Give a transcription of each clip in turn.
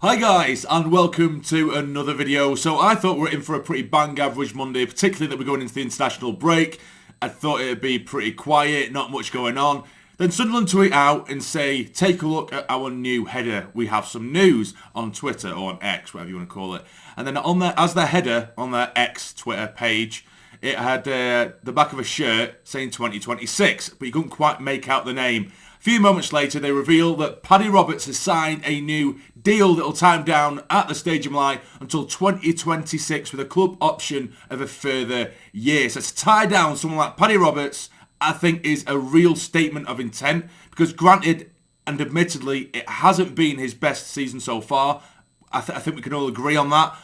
Hi guys, and welcome to another video. So I thought we were in for a pretty bang average Monday, particularly that we're going into the international break. I thought it would be pretty quiet, not much going on. Then Sunderland tweet out and say, take a look at our new header. We have some news on Twitter, or on X, whatever you want to call it. And then on their, as their header on their X Twitter page, it had the back of a shirt saying 2026, but you couldn't quite make out the name. A few moments later, they reveal that Paddy Roberts has signed a new deal that will tie him down at the stadium line until 2026 with a club option of a further year. So to tie down someone like Paddy Roberts, I think is a real statement of intent, because granted and admittedly, it hasn't been his best season so far. I think we can all agree on that.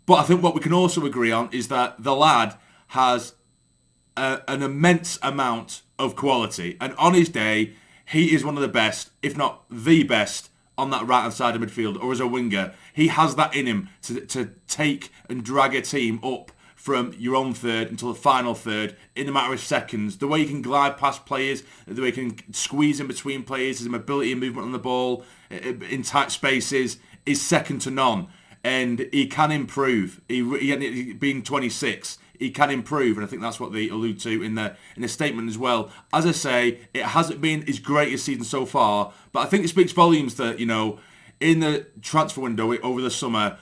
But I think what we can also agree on is that the lad has an immense amount of quality. And on his day, he is one of the best, if not the best, on that right-hand side of midfield, or as a winger. He has that in him to take and drag a team up from your own third until the final third in a matter of seconds. The way he can glide past players, the way he can squeeze in between players, his mobility and movement on the ball in tight spaces is second to none. And he can improve. He being 26, he can improve, and I think that's what they allude to in the statement as well. As I say, it hasn't been his greatest season so far, but I think it speaks volumes that, you know, in the transfer window over the summer,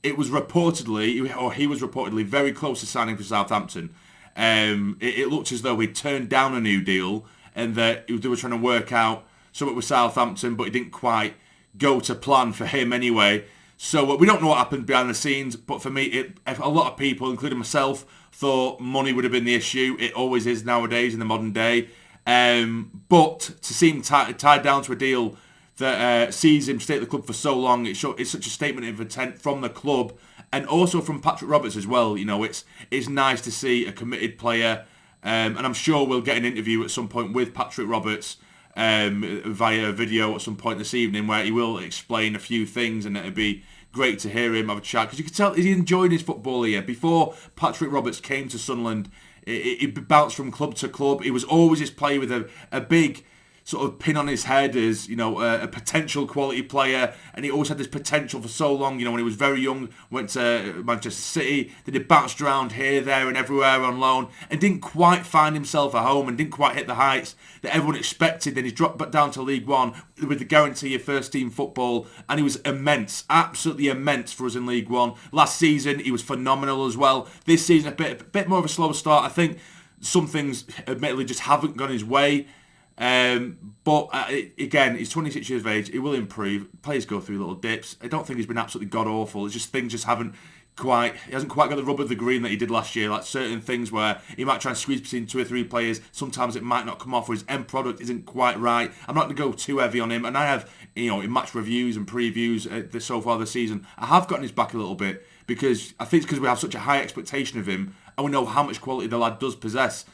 he was reportedly very close to signing for Southampton. It looked as though he'd turned down a new deal, and that they were trying to work out something with Southampton, but it didn't quite go to plan for him anyway. So we don't know what happened behind the scenes, but for me, a lot of people, including myself, thought money would have been the issue. It always is nowadays in the modern day. But to see him tied down to a deal that sees him stay at the club for so long, it's such a statement of intent from the club, and also from Patrick Roberts as well. You know, it's nice to see a committed player, and I'm sure we'll get an interview at some point with Patrick Roberts via video at some point this evening, where he will explain a few things, and it'd be great to hear him have a chat, because you can tell he enjoyed his football here. Before Patrick Roberts came to Sunderland, he bounced from club to club. He was always this player with a big sort of pin on his head as, you know, a potential quality player, and he always had this potential for so long. You know, when he was very young, went to Manchester City, then he bounced around here, there and everywhere on loan, and didn't quite find himself at home and didn't quite hit the heights that everyone expected. Then he dropped back down to League One with the guarantee of first team football, and he was immense, absolutely immense for us in League One. Last season, he was phenomenal as well. This season, a bit more of a slow start. I think some things admittedly just haven't gone his way. But again, he's 26 years of age. He will improve. Players go through little dips. I don't think he's been absolutely god awful. It's just things just haven't quite. He hasn't quite got the rub of the green that he did last year. Like certain things where he might try and squeeze between two or three players. Sometimes it might not come off, or his end product isn't quite right. I'm not going to go too heavy on him. And I have, you know, in match reviews and previews so far this season, I have gotten his back a little bit, because I think it's because we have such a high expectation of him, and we know how much quality the lad does possess.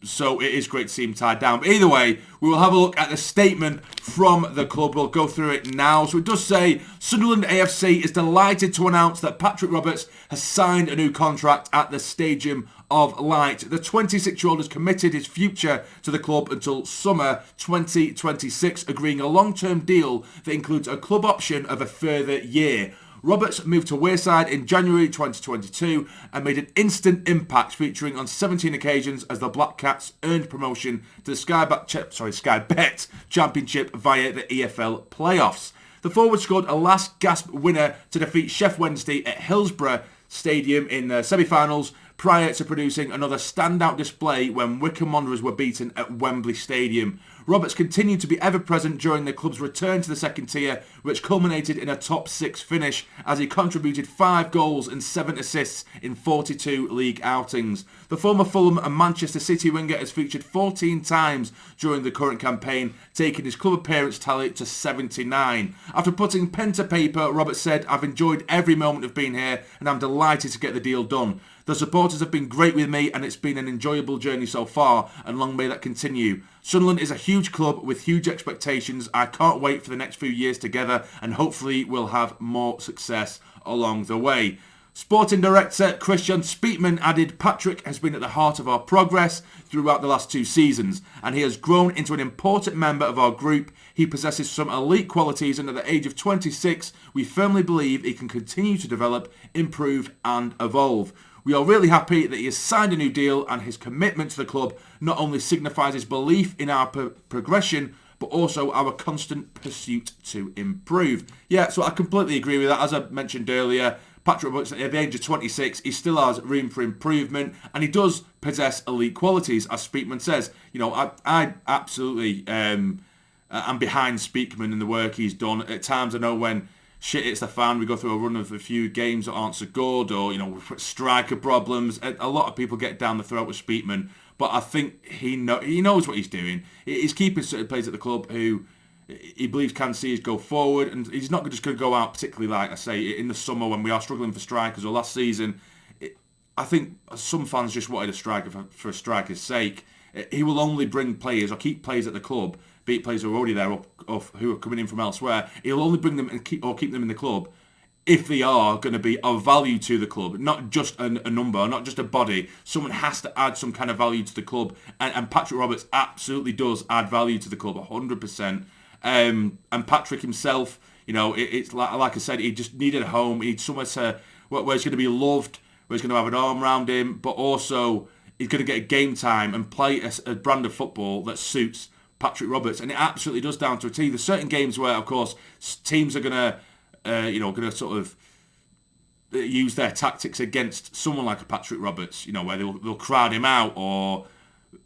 So it is great to see him tied down. But either way, we will have a look at the statement from the club. We'll go through it now. So it does say, Sunderland AFC is delighted to announce that Patrick Roberts has signed a new contract at the Stadium of Light. The 26-year-old has committed his future to the club until summer 2026, agreeing a long-term deal that includes a club option of a further year. Roberts moved to Wearside in January 2022 and made an instant impact, featuring on 17 occasions as the Black Cats earned promotion to the Sky Bet Championship via the EFL playoffs. The forward scored a last-gasp winner to defeat Sheff Wednesday at Hillsborough Stadium in the semi-finals, prior to producing another standout display when Wycombe Wanderers were beaten at Wembley Stadium. Roberts continued to be ever-present during the club's return to the second tier, which culminated in a top 6 finish as he contributed 5 goals and 7 assists in 42 league outings. The former Fulham and Manchester City winger has featured 14 times during the current campaign, taking his club appearance tally to 79. After putting pen to paper, Roberts said, "I've enjoyed every moment of being here, and I'm delighted to get the deal done. The supporters have been great with me, and it's been an enjoyable journey so far, and long may that continue. Sunderland is a huge club with huge expectations. I can't wait for the next few years together, and hopefully we'll have more success along the way." Sporting Director Christian Speakman added, Patrick has been at the heart of our progress throughout the last 2 seasons, and he has grown into an important member of our group. He possesses some elite qualities, and at the age of 26, we firmly believe he can continue to develop, improve and evolve. We are really happy that he has signed a new deal, and his commitment to the club not only signifies his belief in our progression, but also our constant pursuit to improve. Yeah, so I completely agree with that. As I mentioned earlier, Patrick Roberts, at the age of 26, he still has room for improvement, and he does possess elite qualities, as Speakman says. You know, I absolutely am behind Speakman and the work he's done. At times, I know when shit hits the fan, we go through a run of a few games that aren't so good, or, you know, striker problems. A lot of people get down the throat with Speakman, but I think he knows what he's doing. He's keeping certain players at the club who he believes can see us go forward, and he's not just going to go out, particularly like I say in the summer when we are struggling for strikers, or last season. I think some fans just wanted a striker for a striker's sake. He will only bring players or keep players at the club, be it players who are already there or who are coming in from elsewhere. He'll only bring them and keep them in the club if they are going to be of value to the club, not just a number, not just a body. Someone has to add some kind of value to the club, and Patrick Roberts absolutely does add value to the club, 100%. And Patrick himself, you know, it's like I said, he just needed a home. He needs somewhere where he's going to be loved, where he's going to have an arm around him, but also he's going to get a game time and play a brand of football that suits Patrick Roberts. And it absolutely does down to a T. There's certain games where, of course, teams are going to sort of use their tactics against someone like a Patrick Roberts, you know, where they'll crowd him out, or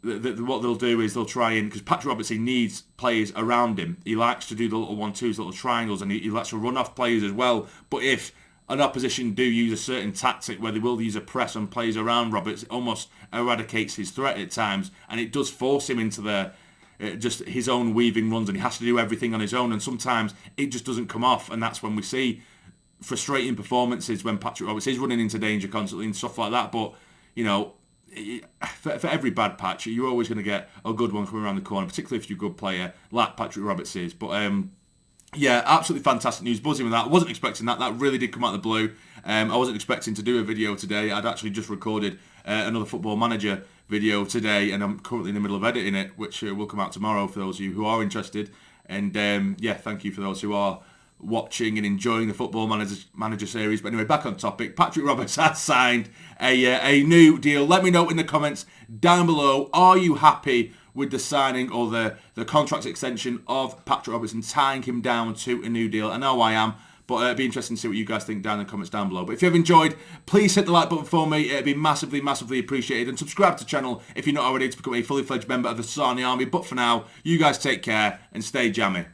what they'll do is they'll try and, because Patrick Roberts, he needs players around him. He likes to do the little 1-2s, little triangles, and he likes to run off players as well. But if an opposition do use a certain tactic where they will use a press on players around Roberts, it almost eradicates his threat at times, and it does force him into just his own weaving runs, and he has to do everything on his own, and sometimes it just doesn't come off, and that's when we see frustrating performances when Patrick Roberts is running into danger constantly and stuff like that. But, you know, for every bad patch, you're always going to get a good one coming around the corner, particularly if you're a good player like Patrick Roberts is. But yeah, absolutely fantastic news. Buzzing with that. I wasn't expecting that. That really did come out of the blue. I wasn't expecting to do a video today. I'd actually just recorded another Football Manager video today, and I'm currently in the middle of editing it, which will come out tomorrow for those of you who are interested. And yeah, thank you for those who are watching and enjoying the Football Manager series. But anyway, back on topic. Patrick Roberts has signed a new deal. Let me know in the comments down below, are you happy with the signing or the contract extension of Patrick Roberts and tying him down to a new deal? I know I am, but it'd be interesting to see what you guys think down in the comments down below. But if you've enjoyed, please hit the like button for me. It'd be massively, massively appreciated. And subscribe to the channel if you're not already to become a fully fledged member of the Sarny Army. But for now, you guys take care and stay jammy.